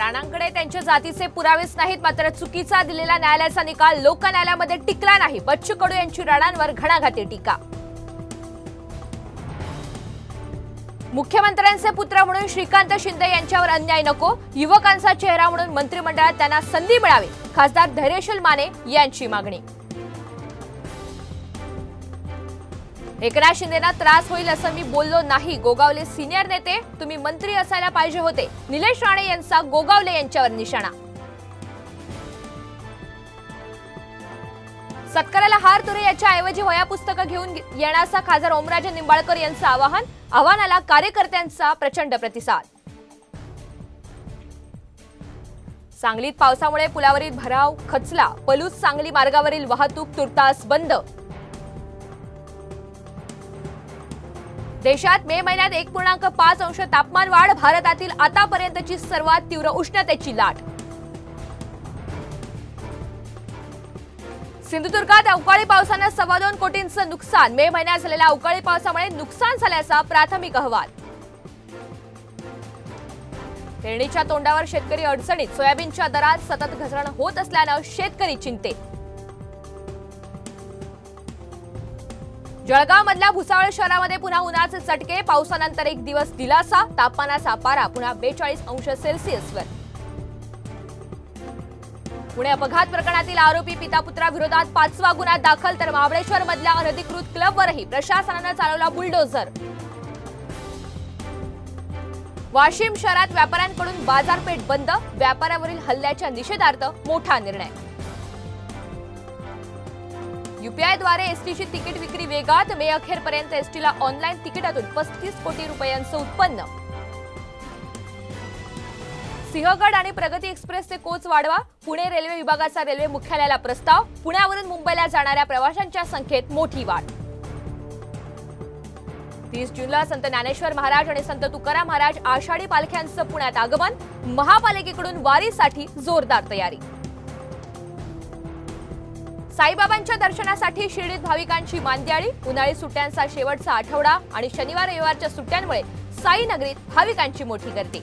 राणांकडे त्यांच्या जातीचे पुरावेच नाहीत, मात्र चुकीचा दिलेला न्यायालयाचा निकाल लोक न्यायालयामध्ये टिकला नाही. बच्चू कडू यांची राणांवर घणाघाती टीका. मुख्यमंत्र्यांचे पुत्र म्हणून श्रीकांत शिंदे यांच्यावर अन्याय नको, युवकांचा चेहरा म्हणून मंत्रिमंडळात त्यांना संधी मिळावी, खासदार धैर्यशील माने यांची मागणी. एकनाथ शिंदेना त्रास होईल असं मी बोललो नाही, गोगावले सिनियर नेते, तुम्ही मंत्री असायला पाहिजे होते. निलेश राणे यांचा गोगावले यांच्यावर निशाणा. सत्काराला हार तुरे याच्या ऐवजी वह्या पुस्तकं घेऊन येण्याचा खासदार ओमराजे निंबाळकर यांचं आवाहन. आव्हानाला कार्यकर्त्यांचा प्रचंड प्रतिसाद. सांगलीत पावसामुळे पुलावरील भराव खचला, पलूस सांगली मार्गावरील वाहतूक तुर्तास बंद. देशात मे महिन्यात 1.5 अंश तापमान वाढ, भारतातील आतापर्यंतची सर्वात तीव्र उष्णतेची लाट. सिंधुदुर्गात अवकाळी पावसानं 2.25 कोटींचं नुकसान, मे महिन्यात झालेल्या अवकाळी पावसामुळे नुकसान झाल्याचा प्राथमिक अहवाल. पेरणीच्या तोंडावर शेतकरी अडचणीत, सोयाबीनच्या दरात सतत घसरण होत असल्यानं शेतकरी चिंतेत. जळगाव मधल्या भुसावळ शहरामध्ये पुन्हा उन्हाचे चटके, पावसानंतर एक दिवस दिलासा, तापमानाचा पारा पुन्हा 42 अंश सेल्सिअसवर. पुणे अपघात प्रकरणातील आरोपी पिता पुत्राविरोधात 5वा गुन्हा दाखल, तर महाबळेश्वर मधल्या अनधिकृत क्लबवरही प्रशासनानं चालवला बुलडोझर. वाशिम शहरात व्यापाऱ्यांकडून बाजारपेठ बंद, व्यापाऱ्यावरील हल्ल्याच्या निषेधार्थ मोठा निर्णय. यूपीआयद्वारे एसटीची तिकीट विक्री वेगात, मे अखेरपर्यंत एसटीला ऑनलाईन तिकिटातून 35 कोटी रुपयांचं उत्पन्न. सिंहगड आणि प्रगती एक्सप्रेसचे कोच वाढवा, पुणे रेल्वे विभागाचा रेल्वे मुख्यालयाला प्रस्ताव, पुण्यावरून मुंबईला जाणाऱ्या प्रवाशांच्या संख्येत मोठी वाढ. 30 जूनला संत ज्ञानेश्वर महाराज आणि संत तुकाराम महाराज आषाढी पालख्यांचं पुण्यात आगमन, महापालिकेकडून वारीसाठी जोरदार तयारी. साईबाबांच्या दर्शनासाठी शिर्डीत भाविकांची मांदियाळी, उन्हाळी सुट्ट्यांचा शेवटचा आठवडा आणि शनिवार रविवारच्या सुट्ट्यांमुळे साई नगरीत भाविकांची मोठी गर्दी.